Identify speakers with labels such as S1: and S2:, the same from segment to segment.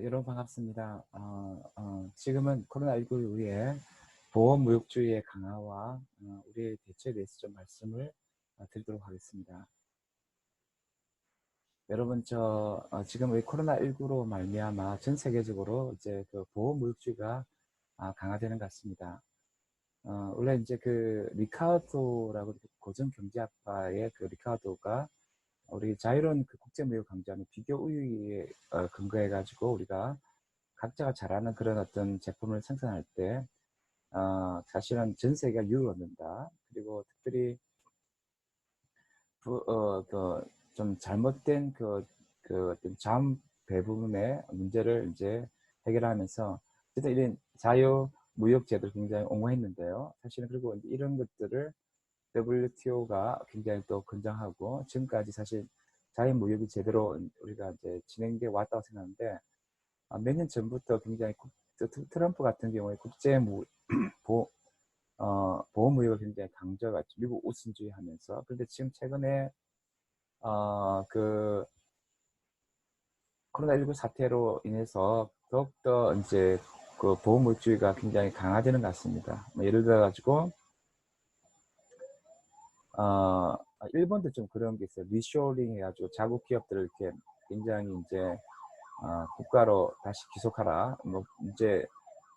S1: 여러분 반갑습니다. 지금은 코로나19 이후에 보호무역주의의 강화와 우리의 대처에 대해서 좀 말씀을 드리도록 하겠습니다. 여러분, 지금 우리 코로나19로 말미암아 전 세계적으로 이제 그 보호무역주의가 강화되는 것 같습니다. 원래 이제 그 리카르도라고 고전경제학파의 그 리카르도가 우리 자유로운 그 국제무역 강조하는 비교 우위에 근거해 가지고 우리가 각자가 잘하는 그런 어떤 제품을 생산할 때 사실은 전 세계가 유익을 얻는다. 그리고 특별히 좀 잘못된 어떤 자원 배분의 문제를 이제 해결하면서 어쨌든 이런 자유 무역 제도를 굉장히 옹호했는데요. 사실은 그리고 이런 것들을 WTO가 굉장히 또 권장하고 지금까지 사실 자유 무역이 제대로 우리가 이제 진행돼 왔다고 생각하는데 몇 년 전부터 굉장히 트럼프 같은 경우에 국제 보호무역을 굉장히 강조해왔죠. 미국 우선주의 하면서. 그런데 지금 최근에 그 코로나19 사태로 인해서 더욱더 이제 그 보호무역주의가 굉장히 강화되는 것 같습니다. 뭐 예를 들어 가지고 일본도 좀 그런 게 있어요. 리쇼링 해가지고 자국 기업들을 이렇게 굉장히 이제 국가로 다시 귀속하라. 뭐 이제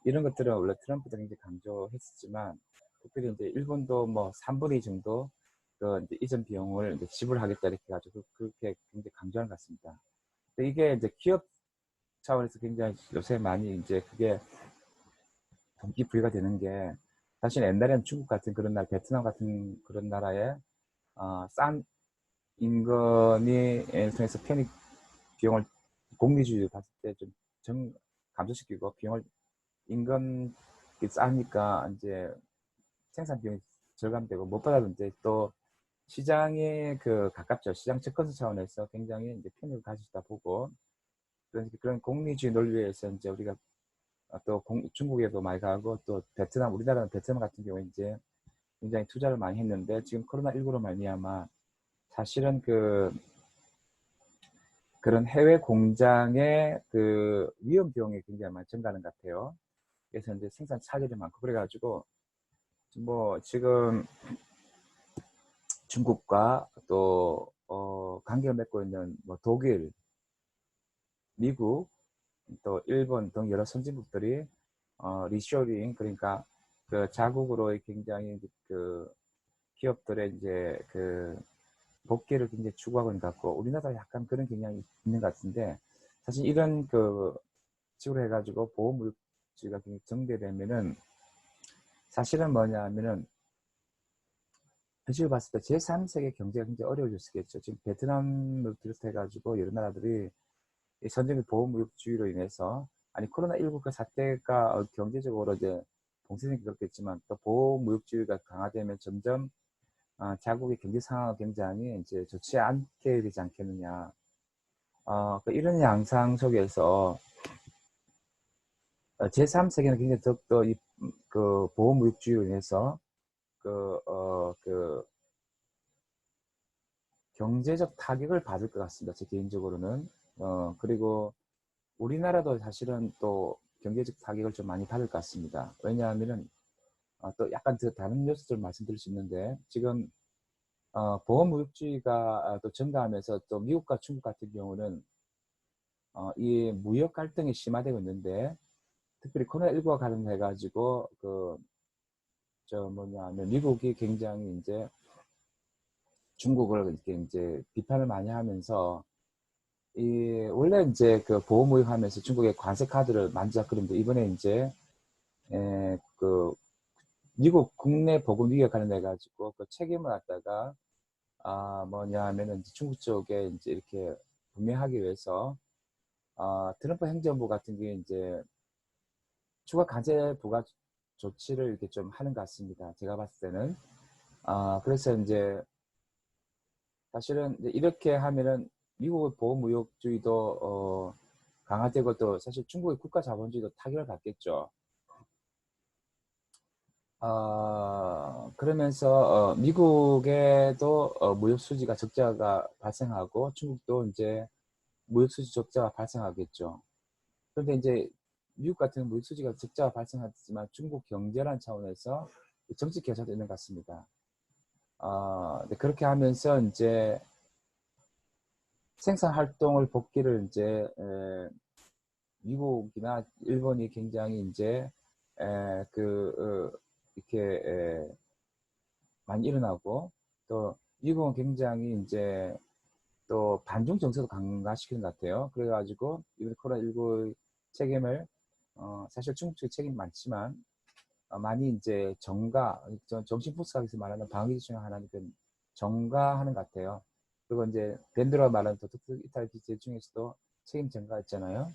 S1: 이런 것들은 원래 트럼프도 굉장히 강조했었지만 특별히 이제 일본도 뭐 3분의 2 정도 그 이제 이전 비용을 이제 지불하겠다 이렇게 해가지고 그렇게 굉장히 강조하는 것 같습니다. 근데 이게 이제 기업 차원에서 굉장히 요새 많이 이제 그게 동기부여가 되는 게 사실 옛날에는 중국 같은 그런 나라, 베트남 같은 그런 나라에 싼 인건이 통해서 편익 비용을 공리주의 봤을 때 좀 감소시키고 비용을 인건이 싸니까 이제 생산 비용이 절감되고 무엇보다도 이제 또 시장에 그 가깝죠. 시장 접근성 차원에서 굉장히 이제 편익을 가지다 보고 그런 공리주의 논리에서 이제 우리가 또 중국에도 많이 가고 또 베트남 우리나라는 베트남 같은 경우에 이제 굉장히 투자를 많이 했는데 지금 코로나19로 말미암아 사실은 그런 해외 공장의 그 위험 비용이 굉장히 많이 증가하는 것 같아요. 그래서 이제 생산 차질이 많고 그래가지고 뭐 지금 중국과 또 관계를 맺고 있는 뭐 독일, 미국, 또 일본 등 여러 선진국들이 리쇼링 그러니까 그 자국으로의 굉장히 그 기업들의 이제 그 복귀를 굉장히 추구하고 있는 것 같고 우리나라도 약간 그런 경향이 있는 것 같은데 사실 이런 그 식으로 해가지고 보호무역주의가 굉장히 정대되면은 사실은 뭐냐 하면은 현실을 봤을 때 제3세계 경제가 굉장히 어려워질 수 있겠죠. 지금 베트남을 비롯해가지고 여러 나라들이 이 선진국 보호무역주의로 인해서 아니 코로나19 그 사태가 경제적으로 이제 봉쇄성이 그렇겠지만 또 보호무역주의가 강화되면 점점 자국의 경제 상황 굉장히 이제 좋지 않게 되지 않겠느냐. 이런 양상 속에서 제3세계는 굉장히 더욱더 그 보호무역주의로 인해서 그 경제적 타격을 받을 것 같습니다. 제 개인적으로는. 그리고 우리나라도 사실은 또 경제적 타격을 좀 많이 받을 것 같습니다. 왜냐하면은 또 약간 더 다른 뉴스들 말씀드릴 수 있는데 지금 보호무역주의가 또 증가하면서 또 미국과 중국 같은 경우는 이 무역 갈등이 심화되고 있는데 특별히 코로나19와 관련해 가지고 미국이 굉장히 이제 중국을 이렇게 이제 비판을 많이 하면서 원래 이제 그 보호무역 하면서 중국의 관세 카드를 만지작거리는데 이번에 이제 그 미국 국내 보건 위기에 관련해 가지고 그 책임을 갖다가 뭐냐 하면은 이제 중국 쪽에 이제 이렇게 분명하기 위해서 트럼프 행정부 같은 게 이제 추가 관세 부과 조치를 이렇게 좀 하는 것 같습니다. 제가 봤을 때는 그래서 이제 사실은 이제 이렇게 하면은 미국의 보호무역주의도 강화되고 또 사실 중국의 국가자본주의도 타격을 받겠죠. 그러면서 미국에도 무역 수지가 적자가 발생하고 중국도 이제 무역 수지 적자가 발생하겠죠. 그런데 이제 미국 같은 무역 수지가 적자가 발생하지만 중국 경제란 차원에서 정책 개선도 있는 것 같습니다. 그렇게 하면서 이제 생산 활동을 복귀를 이제 미국이나 일본이 굉장히 이제 이렇게 많이 일어나고, 또 미국은 굉장히 이제 또 반중 정책도 강화시키는 것 같아요. 그래가지고 이번 코로나19 책임을 사실 중국 측의 책임이 많지만 많이 이제 정신부스하게서 말하는 방위지 중에 하나는 그 정가하는 것 같아요. 그리고 이제 밴드로 말하는 독특 이탈 기제 중에서도 책임 전가 있잖아요.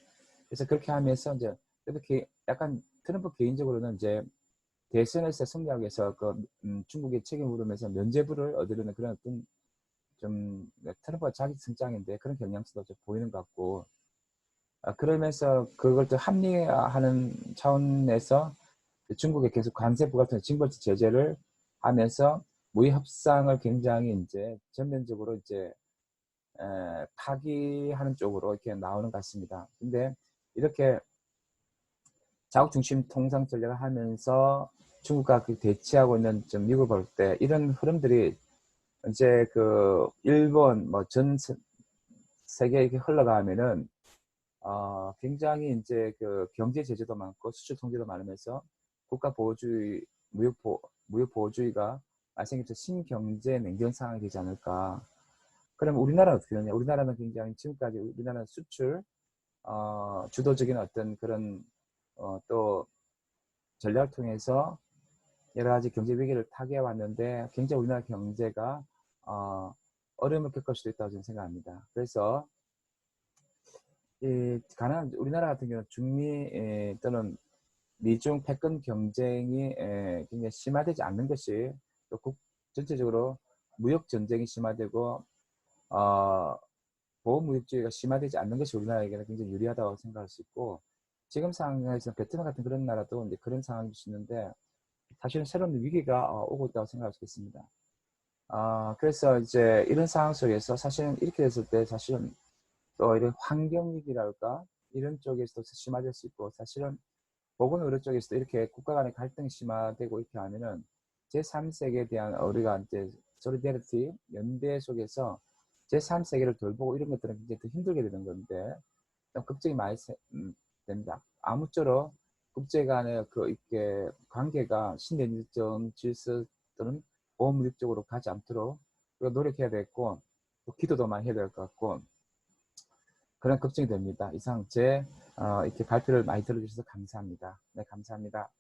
S1: 그래서 그렇게 하면서 이제 이렇게 약간 트럼프 개인적으로는 이제 대선에서 승리하기 위해서 중국의 책임을 물으면서 면죄부를 얻으려는 그런 어떤 좀 트럼프가 자기 승장인데 그런 경향성도 좀 보이는 것 같고, 그러면서 그걸 또 합리화하는 차원에서 중국에 계속 관세 부과처럼 징벌적 제재를 하면서 무역 협상을 굉장히 이제 전면적으로 이제 파기하는 쪽으로 이렇게 나오는 것 같습니다. 근데 이렇게 자국 중심 통상 전략을 하면서 중국과 대치하고 있는 좀 미국을 볼 때 이런 흐름들이 이제 일본 뭐 전 세계에 이렇게 흘러가면은 굉장히 이제 경제 제재도 많고 수출 통제도 많으면서 국가 보호주의, 무역 보호주의가 발생해서 신경제 냉전 상황이 되지 않을까. 그러면 우리나라는 어떻게 되냐? 우리나라는 굉장히 지금까지 우리나라는 수출 주도적인 어떤 그런 또 전략을 통해서 여러 가지 경제 위기를 타개해 왔는데 굉장히 우리나라 경제가 어려움을 겪을 수도 있다고 저는 생각합니다. 그래서 우리나라 같은 경우는 중미 또는 미중 패권 경쟁이 굉장히 심화되지 않는 것이, 또 전체적으로 무역 전쟁이 심화되고 보호무역주의가 심화되지 않는 것이 우리나라에게는 굉장히 유리하다고 생각할 수 있고, 지금 상황에서 베트남 같은 그런 나라도 이제 그런 상황일 수 있는데 사실은 새로운 위기가 오고 있다고 생각할 수 있습니다. 그래서 이제 이런 상황 속에서 사실은 이렇게 됐을 때 사실은 또 이런 환경위기랄까 이런 쪽에서도 심화될 수 있고, 사실은 보건의료 쪽에서도 이렇게 국가 간의 갈등이 심화되고 이렇게 하면은 제3세계에 대한 우리가 이제 solidarity 연대 속에서 제3세계를 돌보고 이런 것들은 굉장히 더 힘들게 되는 건데 좀 걱정이 많이 됩니다. 아무쪼록 국제 간의 이렇게 관계가 신내적 질서 또는 보호무역 쪽으로 가지 않도록 우리가 노력해야 되겠고, 또 기도도 많이 해야 될 것 같고, 그런 걱정이 됩니다. 이상 이렇게 발표를 많이 들어주셔서 감사합니다. 네, 감사합니다.